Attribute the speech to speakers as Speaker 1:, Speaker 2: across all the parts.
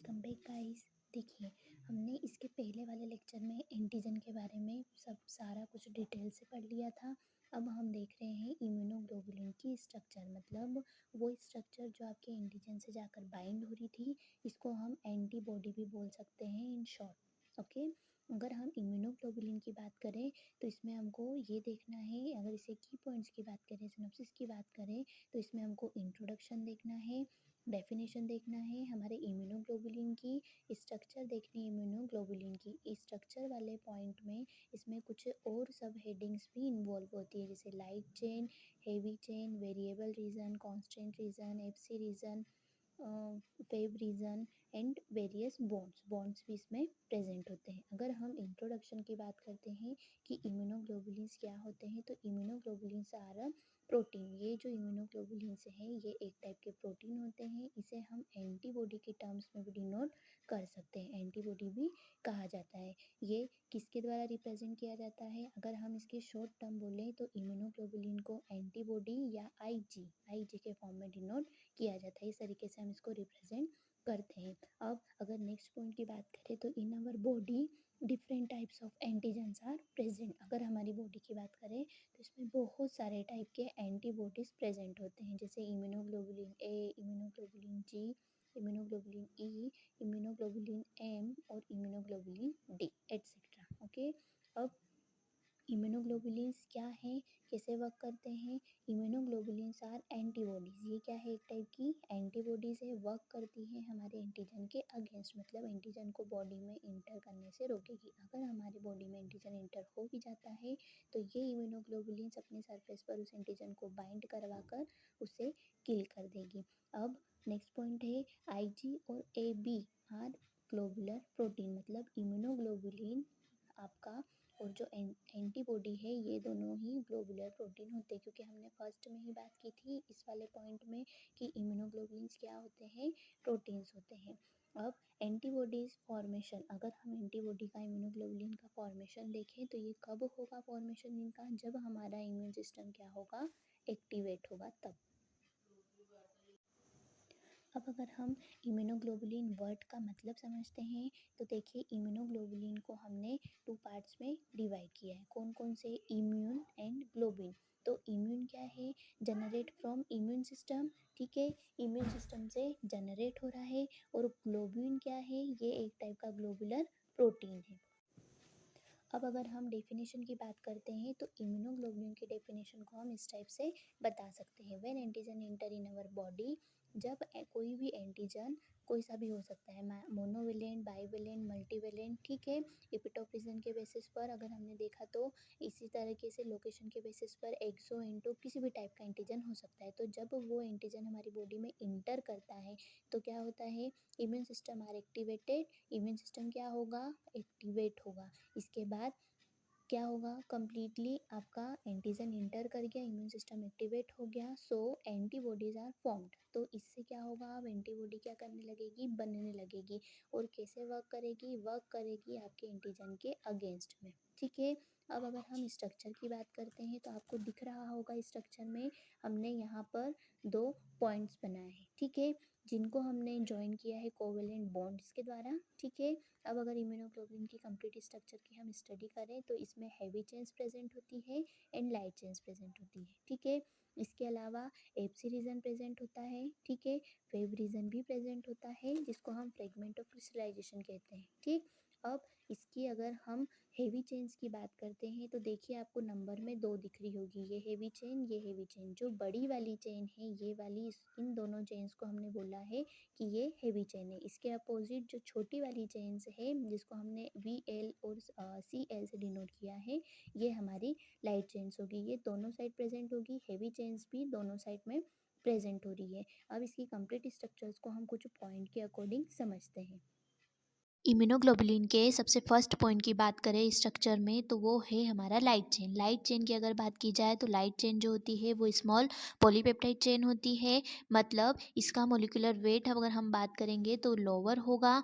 Speaker 1: Welcome back guys. देखिए, हमने इसके पहले वाले लेक्चर में एंटीजन के बारे में सारा कुछ डिटेल से पढ़ लिया था। अब हम देख रहे हैं इम्यूनोग्लोबुलिन की स्ट्रक्चर, मतलब वो स्ट्रक्चर जो आपके एंटीजन से जाकर बाइंड हो रही थी। इसको हम एंटीबॉडी भी बोल सकते हैं इन शॉर्ट। ओके, अगर हम इम्यूनोग्लोबुलिन की बात करें तो इसमें हमको ये देखना है, अगर इसे की पॉइंट्स की बात करें, सिनॉप्सिस की बात करें, तो इसमें हमको इंट्रोडक्शन देखना है, डेफिनेशन देखना है, हमारे इम्यूनोग्लोबुलिन की स्ट्रक्चर देखनी है। इम्यूनोग्लोबुलिन की स्ट्रक्चर वाले पॉइंट में इसमें कुछ और सब हेडिंग्स भी इन्वॉल्व होती है, जैसे light chain, heavy chain, variable region, constant region, FC region, wave region and various bonds भी इसमें प्रेजेंट होते हैं। अगर हम इंट्रोडक्शन की बात करते हैं कि इम्यूनोग्लोबुलिन्स क्या होते हैं, तो इम्यूनोग्लोबुलिन्स आर प्रोटीन। ये जो इम्यूनोग्लोबुलिन्स हैं ये एक टाइप के प्रोटीन होते हैं। इसे हम एंटीबॉडी के टर्म्स में भी डिनोट कर सकते हैं, एंटीबॉडी भी कहा जाता है। ये किसके द्वारा रिप्रेजेंट किया जाता है? अगर हम इसके शॉर्ट टर्म बोलें तो इम्यूनोग्लोबुलिन को एंटीबॉडी या आईजी के फॉर्म में डिनोट किया जाता है। इस तरीके से हम इसको रिप्रेजेंट करते हैं। अब अगर नेक्स्ट पॉइंट की बात करें तो in our body different types of antigens are present. अगर हमारी बॉडी की बात करें तो इसमें बहुत सारे टाइप के एंटीबॉडीज़ प्रेजेंट होते हैं, जैसे immunoglobulin A, immunoglobulin G, immunoglobulin E, immunoglobulin M और इम्यूनोग्लोबुलिन डी एट्सेट्रा। ओके, अब इम्यूनोग्लोबुलिन्स क्या हैं, कैसे वर्क करते हैं? Immunoglobulins are antibodies. ये क्या है? एक टाइप की एंटीबॉडीज़ है, वर्क करती हैं हमारे एंटीजन के अगेंस्ट, मतलब एंटीजन को बॉडी में इंटर करने से रोकेगी। अगर हमारी बॉडी में एंटीजन इंटर हो भी जाता है तो ये इम्यूनोग्लोबुलिन्स अपने सरफेस पर उस एंटीजन को बाइंड करवा कर उसे किल कर देगी। अब नेक्स्ट पॉइंट है आईजी और एबी आर ग्लोबुलर प्रोटीन, मतलब इम्यूनोग्लोबुलिन आपका और जो एंटीबॉडी है ये दोनों ही ग्लोबुलर प्रोटीन होते हैं, क्योंकि हमने फर्स्ट में ही बात की थी इस वाले पॉइंट में कि इम्यूनोग्लोबुलिन्स क्या होते हैं, प्रोटीन्स होते हैं। अब एंटीबॉडीज फॉर्मेशन, अगर हम एंटीबॉडी का इम्यूनोग्लोबुलिन का फॉर्मेशन देखें तो ये कब होगा फॉर्मेशन इनका? जब हमारा इम्यून सिस्टम क्या होगा, एक्टिवेट होगा तब। अब अगर हम इम्यूनोग्लोबुलिन वर्ड का मतलब समझते हैं तो देखिए, इम्यूनोग्लोबुलिन को हमने टू पार्ट्स में डिवाइड किया है। कौन कौन से? Immune and globin. तो इम्यून क्या है? जनरेट फ्रॉम इम्यून सिस्टम, ठीक है, इम्यून सिस्टम से जनरेट हो रहा है। और ग्लोबिन क्या है? ये एक टाइप का ग्लोबुलर प्रोटीन है। अब अगर हम डेफिनेशन की बात करते हैं तो इम्यूनोग्लोबुलिन की डेफिनेशन को हम इस टाइप से बता सकते हैं। When antigen inter in our body, जब कोई भी एंटीजन कोई सा भी हो सकता है, मोनोवेलेंट, बाईवेलेंट, मल्टीवेलेंट, ठीक है, एपिटोप रीजन के बेसिस पर अगर हमने देखा तो इसी तरीके से लोकेशन के बेसिस पर एक्सो इंटो किसी भी टाइप का एंटीजन हो सकता है। तो जब वो एंटीजन हमारी बॉडी में इंटर करता है तो क्या होता है? Immune system are activated. Immune system क्या होगा? एक्टिवेट होगा। इसके बाद क्या होगा? कंप्लीटली आपका एंटीजन इंटर कर गया, इम्यून सिस्टम एक्टिवेट हो गया, सो एंटीबॉडीज आर फॉर्म्ड। तो इससे क्या होगा? अब एंटीबॉडी क्या करने लगेगी? बनने लगेगी। और कैसे वर्क करेगी? वर्क करेगी आपके एंटीजन के अगेंस्ट में, ठीक है। अब अगर हम स्ट्रक्चर की बात करते हैं तो आपको दिख रहा होगा स्ट्रक्चर में हमने यहाँ पर दो पॉइंट्स बनाए हैं, ठीक है, जिनको हमने ज्वाइन किया है कोवेलेंट बॉन्ड्स के द्वारा, ठीक है। अब अगर इम्यूनोग्लोबुलिन की कंप्लीट स्ट्रक्चर की हम स्टडी करें तो इसमें हैवी चेन्स प्रेजेंट होती है एंड लाइट चेन्स प्रेजेंट होती है, ठीक है। इसके अलावा एप्सी रीजन प्रेजेंट होता है, ठीक है, वेव रीजन भी प्रेजेंट होता है, जिसको हम फ्रेगमेंट ऑफ क्रिस्टलाइजेशन कहते हैं, ठीक। अब इसकी अगर हम हेवी चेन्स की बात करते हैं तो देखिए, आपको नंबर में दो दिख रही होगी, ये हेवी चेन, ये हेवी चेन। जो बड़ी वाली चेन है ये वाली, इन दोनों चेन्स को हमने बोला है कि ये हेवी चेन है। इसके अपोजिट जो छोटी वाली चेन्स है, जिसको हमने वी एल और सी एल से डिनोट किया है, ये हमारी लाइट चेन्स होगी। ये दोनों साइड प्रेजेंट होगी, हेवी चेन्स भी दोनों साइड में प्रेजेंट हो रही है। अब इसकी कंप्लीट स्ट्रक्चर्स को हम कुछ पॉइंट के अकॉर्डिंग समझते हैं। इम्यूनोग्लोबुलिन के सबसे फर्स्ट पॉइंट की बात करें स्ट्रक्चर में तो वो है हमारा लाइट चेन। लाइट चेन की अगर बात की जाए तो लाइट चेन जो होती है वो स्मॉल पॉलीपेप्टाइड चेन होती है, मतलब इसका मोलिकुलर वेट अगर हम बात करेंगे तो लोअर होगा।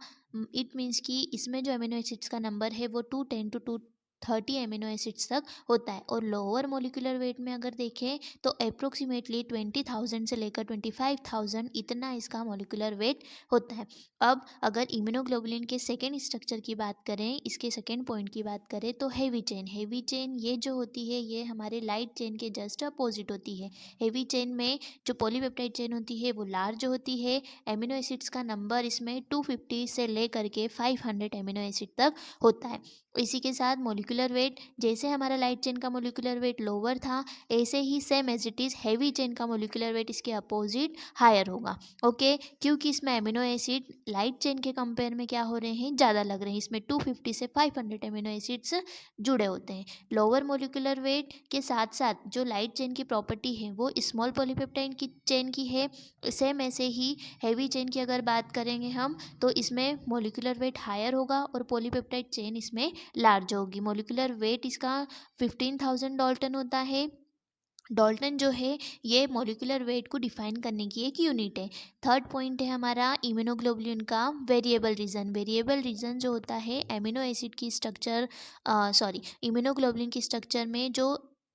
Speaker 1: इट मीन्स कि इसमें जो अमीनो एसिड्स का नंबर है वो 210 to
Speaker 2: 30 एमिनो एसिड्स तक होता है। और लोअर मोलिकुलर वेट में अगर देखें तो अप्रोक्सीमेटली 20,000 से लेकर 25,000 इतना इसका मोलिकुलर वेट होता है। अब अगर इम्यूनोग्लोबुलिन के सेकेंड स्ट्रक्चर की बात करें, इसके सेकेंड पॉइंट की बात करें तो हेवी चेन ये जो होती है ये हमारे लाइट चेन के जस्ट अपोजिट होती है। हेवी चेन में जो पॉलीपेप्टाइड चेन होती है वो लार्ज होती है। एमिनो एसिड्स का नंबर इसमें 250 से लेकर के 500 एमिनो एसिड तक होता है। इसी के साथ मोलिकुलर वेट, जैसे हमारा लाइट चेन का मोलिकुलर वेट लोअर था, ऐसे ही same as it is heavy chain का मोलिकुलर वेट इसके अपोजिट हायर होगा। ओके, क्योंकि इसमें एमिनो एसिड लाइट चेन के कंपेयर में क्या हो रहे हैं, ज़्यादा लग रहे हैं। इसमें 250 से 500 एमिनो एसिड्स जुड़े होते हैं। लोअर मोलिकुलर वेट के साथ साथ जो लाइट चेन की प्रॉपर्टी है वो स्मॉल पॉलीपेप्टाइड की चेन की है। सेम ऐसे ही हेवी चेन की अगर बात करेंगे हम तो इसमें मोलिकुलर वेट हायर होगा और पॉलीपेप्टाइड चेन इसमें लार्ज होगी। मोलिकुलर वेट इसका 15,000 डाल्टन होता है। डाल्टन जो है ये मॉलिक्यूलर वेट को डिफाइन करने की एक यूनिट है। थर्ड पॉइंट है हमारा इम्यूनोग्लोबुलिन का वेरिएबल रीजन। वेरिएबल रीजन जो होता है एमिनो एसिड की स्ट्रक्चर इम्यूनोग्लोबुलिन की स्ट्रक्चर में जो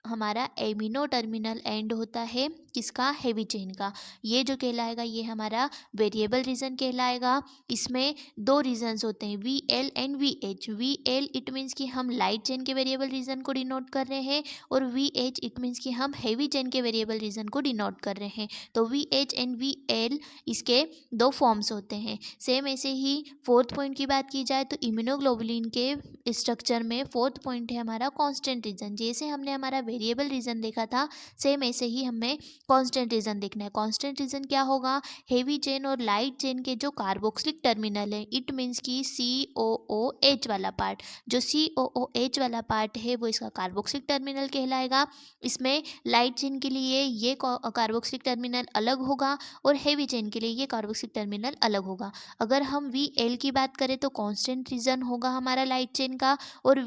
Speaker 2: हमारा एमिनो टर्मिनल एंड होता है किसका, हेवी चेन का, ये जो कहलाएगा ये हमारा वेरिएबल रीजन कहलाएगा। इसमें दो रीजन्स होते हैं, V L and V H. V L it means कि हम लाइट चेन के वेरिएबल रीजन को डिनोट कर रहे हैं और वी एच इट मीन्स कि हम हेवी चेन के वेरिएबल रीजन को डिनोट कर रहे हैं। तो V H and V L इसके दो फॉर्म्स होते हैं। सेम ऐसे ही फोर्थ पॉइंट की बात की जाए तो इम्यूनोग्लोबुलिन के स्ट्रक्चर में फोर्थ पॉइंट है हमारा कांस्टेंट रीजन। जैसे हमने हमारा वेरिएबल रीजन देखा था सेम ऐसे ही हमें कांस्टेंट रीजन देखना है। कांस्टेंट रीजन क्या होगा, हेवी चेन और लाइट चेन के जो कार्बोक्सिलिक टर्मिनल है इट मीन्स की COOH वाला पार्ट, जो COOH वाला पार्ट है वो इसका कार्बोक्सिलिक टर्मिनल कहलाएगा। इसमें लाइट चेन के लिए ये कार्बोक्सिलिक टर्मिनल अलग होगा और हेवी चेन के लिए ये कार्बोक्सिलिक टर्मिनल अलग होगा। अगर हम VL की बात करें तो कांस्टेंट रीजन होगा हमारा लाइट चेन का, और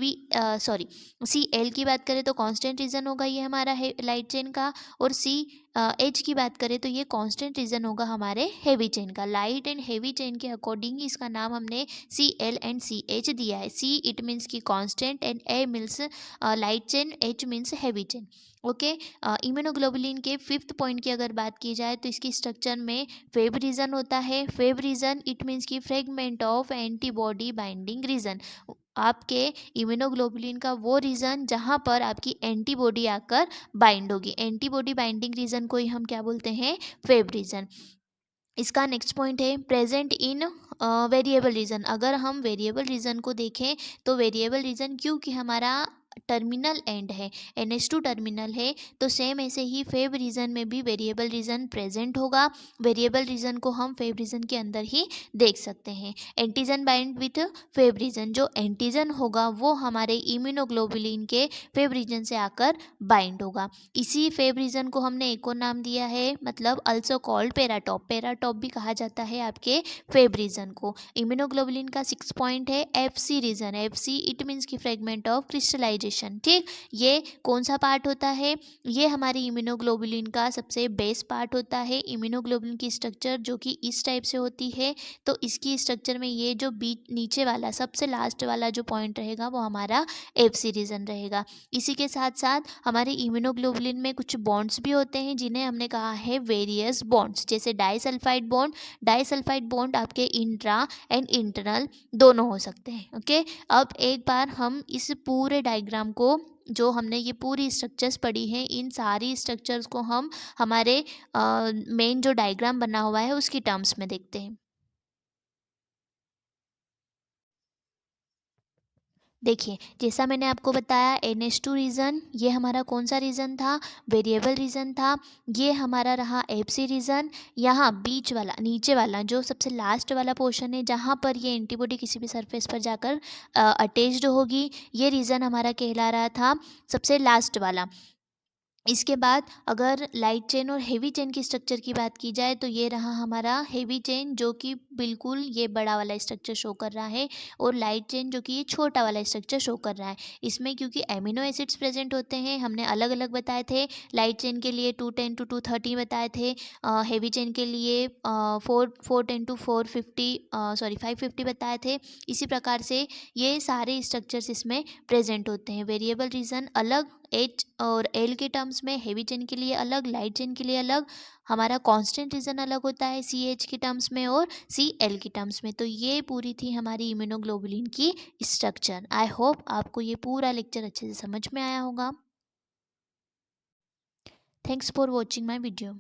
Speaker 2: CL की बात करें तो कांस्टेंट रीजन होगा ये हमारा लाइट चेन का, और H की बात करें तो ये कांस्टेंट रीजन होगा हमारे हेवी चेन का। लाइट एंड हेवी चेन के अकॉर्डिंग इसका नाम हमने CL एंड CH दिया है। C इट मीन्स की constant and A means light chain, H means heavy chain. Okay, immunoglobulin के फिफ्थ पॉइंट की अगर बात की जाए तो इसकी स्ट्रक्चर में फेब रीजन होता है। फेब रीजन इट मीन्स की fragment of antibody binding region. आपके इम्यूनोग्लोबुलिन का वो रीजन जहाँ पर आपकी एंटीबॉडी आकर बाइंड होगी, एंटीबॉडी बाइंडिंग रीजन को ही हम क्या बोलते हैं, फेब रीजन। इसका नेक्स्ट पॉइंट है प्रेजेंट इन वेरिएबल रीजन। अगर हम वेरिएबल रीजन को देखें तो वेरिएबल रीजन क्योंकि हमारा टर्मिनल एंड है, NH2 टर्मिनल है, तो सेम ऐसे ही फेब रीजन में भी वेरिएबल रीजन प्रेजेंट होगा। वेरिएबल रीजन को हम फेब रीजन के अंदर ही देख सकते हैं। Antigen bind with fab region, जो एंटीजन होगा वो हमारे इम्यूनोग्लोबुलिन के फेब रीजन से आकर बाइंड होगा। इसी फेब रीजन को हमने एक और नाम दिया है, मतलब अल्सो कॉल्ड पेराटॉप। पेराटॉप भी कहा जाता है आपके फेब रीजन को। इम्यूनोग्लोबुलिन का 6 पॉइंट है FC रीजन। FC इट मीन्स की फ्रेगमेंट ऑफ क्रिस्टलाइजेशन। ठीक, ये कौन सा पार्ट होता है, ये हमारी इम्यूनोग्लोबुलिन का सबसे बेस पार्ट होता है। इम्यूनोग्लोबुलिन की स्ट्रक्चर जो कि इस टाइप से होती है, तो इसकी स्ट्रक्चर में ये जो बीच नीचे वाला सबसे लास्ट वाला जो पॉइंट रहेगा वो हमारा FC रीजन रहेगा। इसी के साथ साथ हमारे इम्यूनोग्लोबुलिन में कुछ बॉन्ड्स भी होते हैं जिन्हें हमने कहा है वेरियस बॉन्ड्स, जैसे डाइसल्फाइड बॉन्ड। डाइसल्फाइड बॉन्ड आपके इंट्रा एंड इंटरनल दोनों हो सकते हैं। ओके, अब एक बार हम इस पूरे डायग्राम को, जो हमने ये पूरी स्ट्रक्चर्स पढ़ी हैं, इन सारी स्ट्रक्चर्स को हम हमारे मेन जो डायग्राम बना हुआ है उसकी टर्म्स में देखते हैं। देखिए, जैसा मैंने आपको बताया NH2 रीजन, ये हमारा कौन सा रीजन था, वेरिएबल रीजन था। ये हमारा रहा FC रीजन। यहाँ बीच वाला, नीचे वाला जो सबसे लास्ट वाला पोर्शन है जहाँ पर ये एंटीबॉडी किसी भी सरफेस पर जाकर अटैच्ड होगी, ये रीजन हमारा कहला रहा था सबसे लास्ट वाला। इसके बाद अगर लाइट चेन और हेवी चेन की स्ट्रक्चर की बात की जाए तो ये रहा हमारा हेवी चेन, जो कि बिल्कुल ये बड़ा वाला स्ट्रक्चर शो कर रहा है, और लाइट चेन जो कि ये छोटा वाला स्ट्रक्चर शो कर रहा है। इसमें क्योंकि एमिनो एसिड्स प्रेजेंट होते हैं, हमने अलग अलग बताए थे। लाइट चेन के लिए 210 to 230 बताए थे, हेवी चेन के लिए 410 to 450 सॉरी 550 बताए थे। इसी प्रकार से ये सारे स्ट्रक्चर्स इसमें प्रेजेंट होते हैं। वेरिएबल रीजन अलग, एच और एल के टर्म्स में, हेवी चेन के लिए अलग, लाइट चेन के लिए अलग, हमारा कांस्टेंट रीजन अलग होता है सी एच के टर्म्स में और सी एल के टर्म्स में। तो ये पूरी थी हमारी इम्यूनोग्लोबुलिन की स्ट्रक्चर। आई होप आपको ये पूरा लेक्चर अच्छे से समझ में आया होगा। Thanks for watching my video.